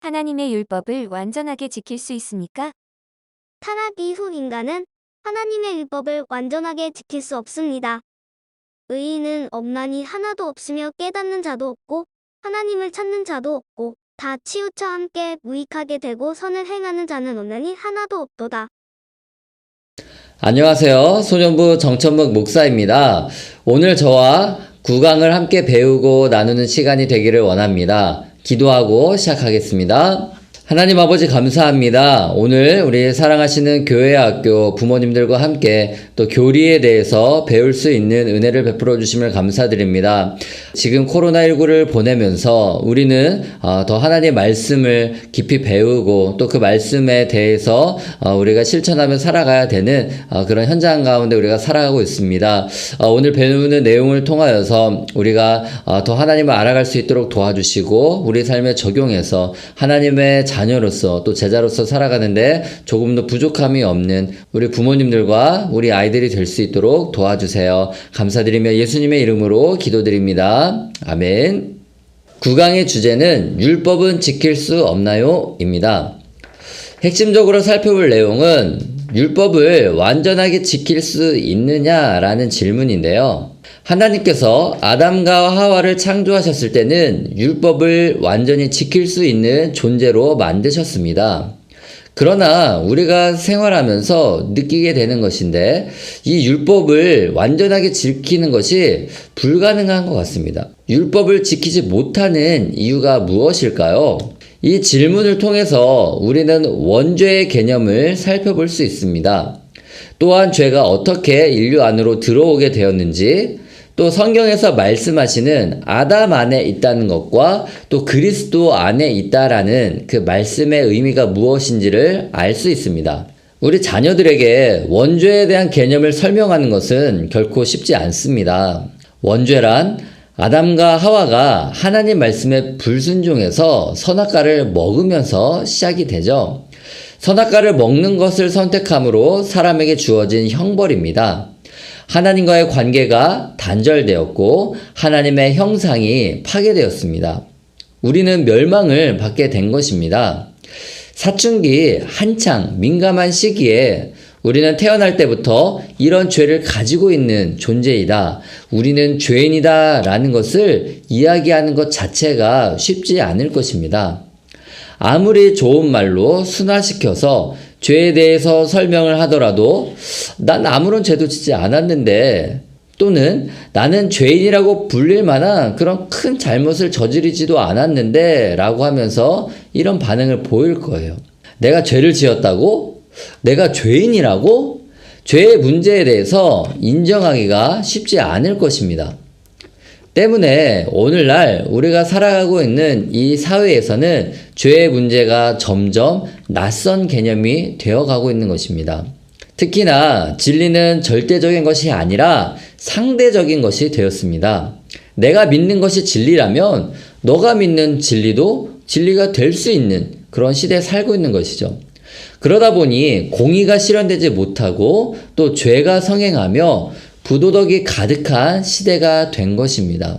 하나님의 율법을 완전하게 지킬 수 있습니까? 타락 이후 인간은 하나님의 율법을 완전하게 지킬 수 없습니다. 의인은 없나니 하나도 없으며 깨닫는 자도 없고 하나님을 찾는 자도 없고 다 치우쳐 함께 무익하게 되고 선을 행하는 자는 없나니 하나도 없도다. 안녕하세요. 소년부 정천묵 목사입니다. 오늘 저와 구강을 함께 배우고 나누는 시간이 되기를 원합니다. 기도하고 시작하겠습니다. 하나님 아버지 감사합니다. 오늘 우리 사랑하시는 교회학교 부모님들과 함께 또 교리에 대해서 배울 수 있는 은혜를 베풀어 주심을 감사드립니다. 지금 코로나19를 보내면서 우리는 더 하나님의 말씀을 깊이 배우고 또 그 말씀에 대해서 우리가 실천하며 살아가야 되는 그런 현장 가운데 우리가 살아가고 있습니다. 오늘 배우는 내용을 통하여서 우리가 더 하나님을 알아갈 수 있도록 도와주시고 우리 삶에 적용해서 하나님의 자녀로서 또 제자로서 살아가는데 조금 더 부족함이 없는 우리 부모님들과 우리 아이들이 될 수 있도록 도와주세요. 감사드리며 예수님의 이름으로 기도드립니다. 아멘. 9강의 주제는 율법은 지킬 수 없나요? 입니다. 핵심적으로 살펴볼 내용은 율법을 완전하게 지킬 수 있느냐라는 질문인데요. 하나님께서 아담과 하와를 창조하셨을 때는 율법을 완전히 지킬 수 있는 존재로 만드셨습니다. 그러나 우리가 생활하면서 느끼게 되는 것인데 이 율법을 완전하게 지키는 것이 불가능한 것 같습니다. 율법을 지키지 못하는 이유가 무엇일까요? 이 질문을 통해서 우리는 원죄의 개념을 살펴볼 수 있습니다. 또한 죄가 어떻게 인류 안으로 들어오게 되었는지, 또 성경에서 말씀하시는 아담 안에 있다는 것과 또 그리스도 안에 있다라는 그 말씀의 의미가 무엇인지를 알 수 있습니다. 우리 자녀들에게 원죄에 대한 개념을 설명하는 것은 결코 쉽지 않습니다. 원죄란 아담과 하와가 하나님 말씀에 불순종해서 선악과를 먹으면서 시작이 되죠. 선악과를 먹는 것을 선택함으로 사람에게 주어진 형벌입니다. 하나님과의 관계가 단절되었고 하나님의 형상이 파괴되었습니다. 우리는 멸망을 받게 된 것입니다. 사춘기 한창 민감한 시기에 우리는 태어날 때부터 이런 죄를 가지고 있는 존재이다. 우리는 죄인이다 라는 것을 이야기하는 것 자체가 쉽지 않을 것입니다. 아무리 좋은 말로 순화시켜서 죄에 대해서 설명을 하더라도 난 아무런 죄도 짓지 않았는데, 또는 나는 죄인이라고 불릴 만한 그런 큰 잘못을 저지르지도 않았는데 라고 하면서 이런 반응을 보일 거예요. 내가 죄를 지었다고? 내가 죄인이라고? 죄의 문제에 대해서 인정하기가 쉽지 않을 것입니다. 때문에 오늘날 우리가 살아가고 있는 이 사회에서는 죄의 문제가 점점 낯선 개념이 되어가고 있는 것입니다. 특히나 진리는 절대적인 것이 아니라 상대적인 것이 되었습니다. 내가 믿는 것이 진리라면 너가 믿는 진리도 진리가 될 수 있는 그런 시대에 살고 있는 것이죠. 그러다 보니 공의가 실현되지 못하고 또 죄가 성행하며 부도덕이 가득한 시대가 된 것입니다.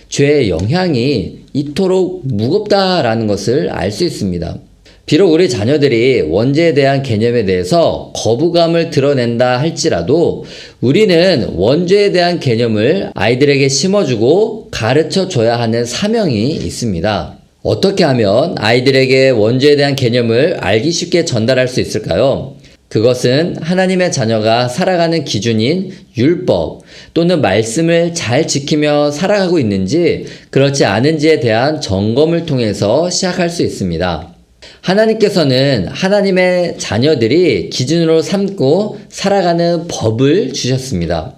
죄의 영향이 이토록 무겁다라는 것을 알 수 있습니다. 비록 우리 자녀들이 원죄에 대한 개념에 대해서 거부감을 드러낸다 할지라도 우리는 원죄에 대한 개념을 아이들에게 심어주고 가르쳐줘야 하는 사명이 있습니다. 어떻게 하면 아이들에게 원죄에 대한 개념을 알기 쉽게 전달할 수 있을까요? 그것은 하나님의 자녀가 살아가는 기준인 율법 또는 말씀을 잘 지키며 살아가고 있는지 그렇지 않은지에 대한 점검을 통해서 시작할 수 있습니다. 하나님께서는 하나님의 자녀들이 기준으로 삼고 살아가는 법을 주셨습니다.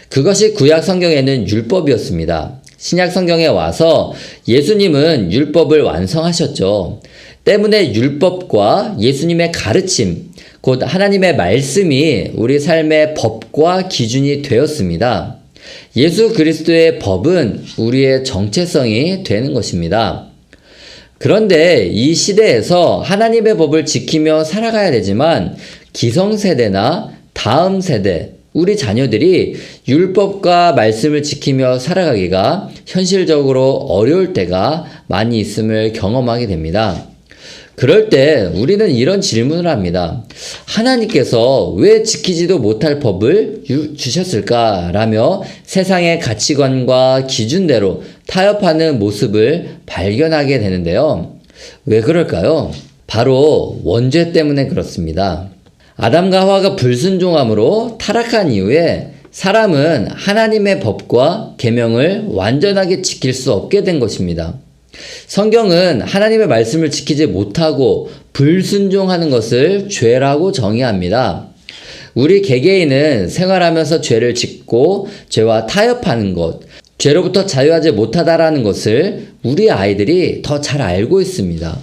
그것이 구약 성경에는 율법이었습니다. 신약 성경에 와서 예수님은 율법을 완성하셨죠. 때문에 율법과 예수님의 가르침, 곧 하나님의 말씀이 우리 삶의 법과 기준이 되었습니다. 예수 그리스도의 법은 우리의 정체성이 되는 것입니다. 그런데 이 시대에서 하나님의 법을 지키며 살아가야 되지만 기성세대나 다음 세대, 우리 자녀들이 율법과 말씀을 지키며 살아가기가 현실적으로 어려울 때가 많이 있음을 경험하게 됩니다. 그럴 때 우리는 이런 질문을 합니다. 하나님께서 왜 지키지도 못할 법을 주셨을까라며 세상의 가치관과 기준대로 타협하는 모습을 발견하게 되는데요. 왜 그럴까요? 바로 원죄 때문에 그렇습니다. 아담과 하와가 불순종함으로 타락한 이후에 사람은 하나님의 법과 계명을 완전하게 지킬 수 없게 된 것입니다. 성경은 하나님의 말씀을 지키지 못하고 불순종하는 것을 죄라고 정의합니다. 우리 개개인은 생활하면서 죄를 짓고 죄와 타협하는 것, 죄로부터 자유하지 못하다라는 것을 우리 아이들이 더 잘 알고 있습니다.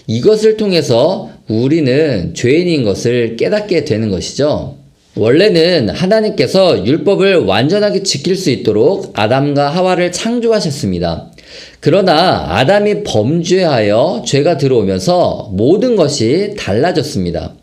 이것을 통해서 우리는 죄인인 것을 깨닫게 되는 것이죠. 원래는 하나님께서 율법을 완전하게 지킬 수 있도록 아담과 하와를 창조하셨습니다. 그러나 아담이 범죄하여 죄가 들어오면서 모든 것이 달라졌습니다.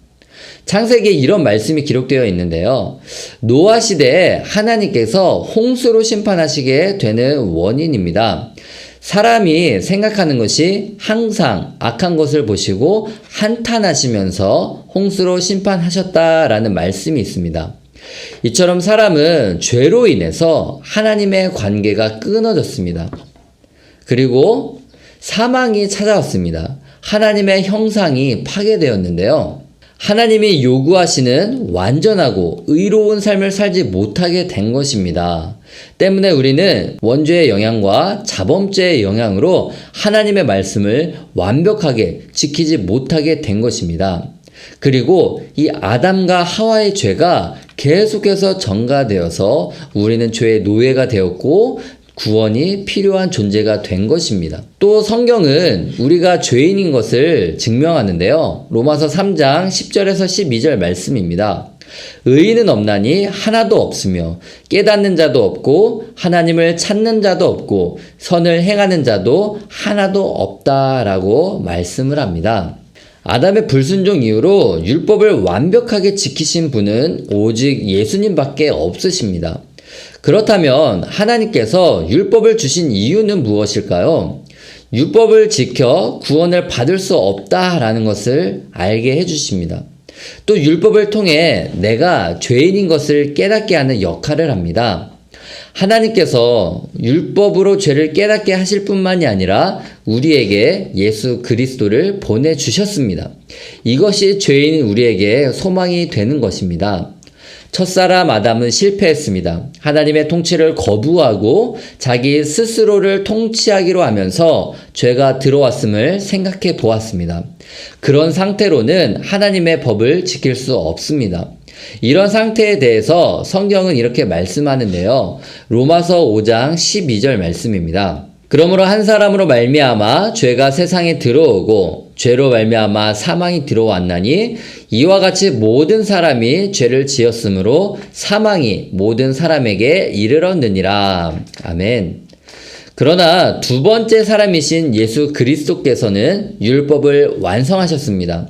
창세기에 이런 말씀이 기록되어 있는데요. 노아 시대에 하나님께서 홍수로 심판하시게 되는 원인입니다. 사람이 생각하는 것이 항상 악한 것을 보시고 한탄하시면서 홍수로 심판하셨다라는 말씀이 있습니다. 이처럼 사람은 죄로 인해서 하나님의 관계가 끊어졌습니다. 그리고 사망이 찾아왔습니다. 하나님의 형상이 파괴되었는데요. 하나님이 요구하시는 완전하고 의로운 삶을 살지 못하게 된 것입니다. 때문에 우리는 원죄의 영향과 자범죄의 영향으로 하나님의 말씀을 완벽하게 지키지 못하게 된 것입니다. 그리고 이 아담과 하와의 죄가 계속해서 전가되어서 우리는 죄의 노예가 되었고 구원이 필요한 존재가 된 것입니다. 또 성경은 우리가 죄인인 것을 증명하는데요. 로마서 3장 10절에서 12절 말씀입니다. 의인은 없나니 하나도 없으며 깨닫는 자도 없고 하나님을 찾는 자도 없고 선을 행하는 자도 하나도 없다라고 말씀을 합니다. 아담의 불순종 이후로 율법을 완벽하게 지키신 분은 오직 예수님밖에 없으십니다. 그렇다면 하나님께서 율법을 주신 이유는 무엇일까요? 율법을 지켜 구원을 받을 수 없다라는 것을 알게 해주십니다. 또 율법을 통해 내가 죄인인 것을 깨닫게 하는 역할을 합니다. 하나님께서 율법으로 죄를 깨닫게 하실 뿐만이 아니라 우리에게 예수 그리스도를 보내주셨습니다. 이것이 죄인 우리에게 소망이 되는 것입니다. 첫사람 아담은 실패했습니다. 하나님의 통치를 거부하고 자기 스스로를 통치하기로 하면서 죄가 들어왔음을 생각해 보았습니다. 그런 상태로는 하나님의 법을 지킬 수 없습니다. 이런 상태에 대해서 성경은 이렇게 말씀하는데요. 로마서 5장 12절 말씀입니다. 그러므로 한 사람으로 말미암아 죄가 세상에 들어오고 죄로 말미암아 사망이 들어왔나니 이와 같이 모든 사람이 죄를 지었으므로 사망이 모든 사람에게 이르렀느니라. 아멘. 그러나 두 번째 사람이신 예수 그리스도께서는 율법을 완성하셨습니다.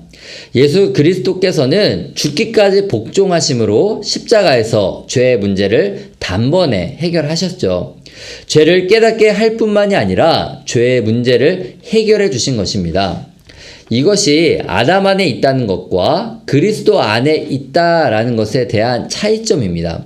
예수 그리스도께서는 죽기까지 복종하심으로 십자가에서 죄의 문제를 단번에 해결하셨죠. 죄를 깨닫게 할 뿐만이 아니라 죄의 문제를 해결해 주신 것입니다. 이것이 아담 안에 있다는 것과 그리스도 안에 있다라는 것에 대한 차이점입니다.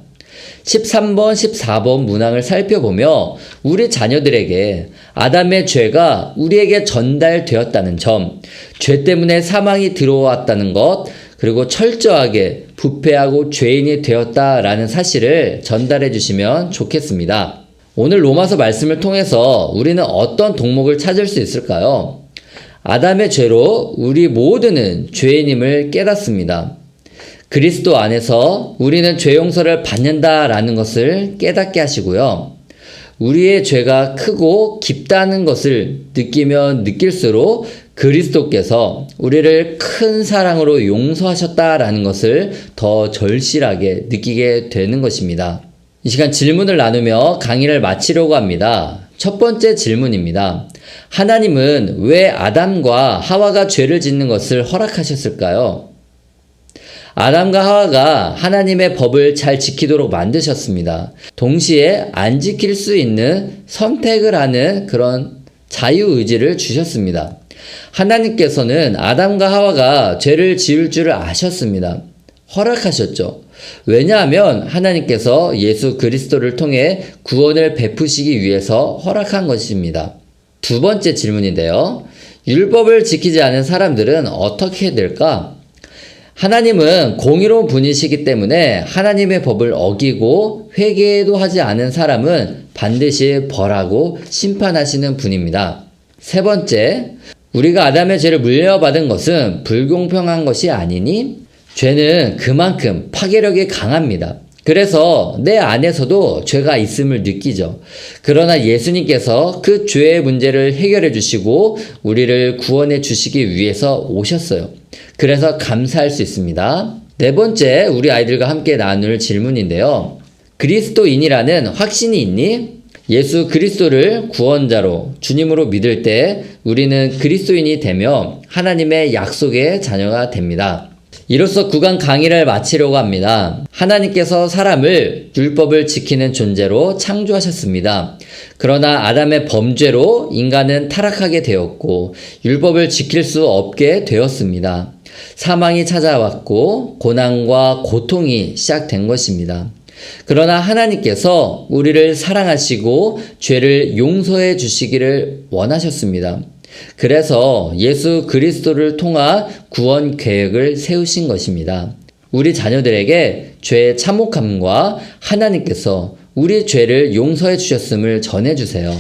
13번, 14번 문항을 살펴보며 우리 자녀들에게 아담의 죄가 우리에게 전달되었다는 점, 죄 때문에 사망이 들어왔다는 것, 그리고 철저하게 부패하고 죄인이 되었다라는 사실을 전달해 주시면 좋겠습니다. 오늘 로마서 말씀을 통해서 우리는 어떤 동목을 찾을 수 있을까요? 아담의 죄로 우리 모두는 죄인임을 깨닫습니다. 그리스도 안에서 우리는 죄 용서를 받는다라는 것을 깨닫게 하시고요. 우리의 죄가 크고 깊다는 것을 느끼면 느낄수록 그리스도께서 우리를 큰 사랑으로 용서하셨다라는 것을 더 절실하게 느끼게 되는 것입니다. 이 시간 질문을 나누며 강의를 마치려고 합니다. 첫 번째 질문입니다. 하나님은 왜 아담과 하와가 죄를 짓는 것을 허락하셨을까요? 아담과 하와가 하나님의 법을 잘 지키도록 만드셨습니다. 동시에 안 지킬 수 있는 선택을 하는 그런 자유의지를 주셨습니다. 하나님께서는 아담과 하와가 죄를 지을 줄을 아셨습니다. 허락하셨죠. 왜냐하면 하나님께서 예수 그리스도를 통해 구원을 베푸시기 위해서 허락한 것입니다. 두 번째 질문인데요. 율법을 지키지 않은 사람들은 어떻게 될까? 하나님은 공의로운 분이시기 때문에 하나님의 법을 어기고 회개도 하지 않은 사람은 반드시 벌하고 심판하시는 분입니다. 세 번째, 우리가 아담의 죄를 물려받은 것은 불공평한 것이 아니니? 죄는 그만큼 파괴력이 강합니다. 그래서 내 안에서도 죄가 있음을 느끼죠. 그러나 예수님께서 그 죄의 문제를 해결해 주시고 우리를 구원해 주시기 위해서 오셨어요. 그래서 감사할 수 있습니다. 네 번째, 우리 아이들과 함께 나눌 질문인데요. 그리스도인이라는 확신이 있니? 예수 그리스도를 구원자로 주님으로 믿을 때 우리는 그리스도인이 되며 하나님의 약속의 자녀가 됩니다. 이로써 구강 강의를 마치려고 합니다. 하나님께서 사람을 율법을 지키는 존재로 창조하셨습니다. 그러나 아담의 범죄로 인간은 타락하게 되었고 율법을 지킬 수 없게 되었습니다. 사망이 찾아왔고 고난과 고통이 시작된 것입니다. 그러나 하나님께서 우리를 사랑하시고 죄를 용서해 주시기를 원하셨습니다. 그래서 예수 그리스도를 통한 구원 계획을 세우신 것입니다. 우리 자녀들에게 죄의 참혹함과 하나님께서 우리 죄를 용서해 주셨음을 전해주세요.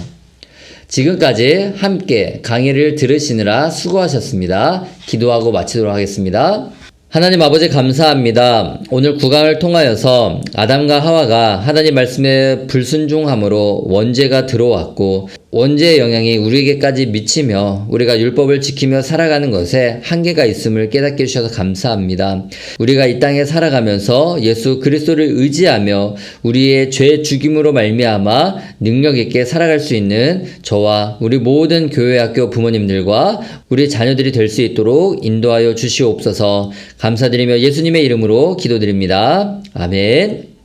지금까지 함께 강의를 들으시느라 수고하셨습니다. 기도하고 마치도록 하겠습니다. 하나님 아버지 감사합니다. 오늘 구강을 통하여서 아담과 하와가 하나님 말씀에 불순종함으로 원죄가 들어왔고 원죄의 영향이 우리에게까지 미치며 우리가 율법을 지키며 살아가는 것에 한계가 있음을 깨닫게 해주셔서 감사합니다. 우리가 이 땅에 살아가면서 예수 그리스도를 의지하며 우리의 죄 죽임으로 말미암아 능력 있게 살아갈 수 있는 저와 우리 모든 교회학교 부모님들과 우리 자녀들이 될 수 있도록 인도하여 주시옵소서. 감사드리며 예수님의 이름으로 기도드립니다. 아멘.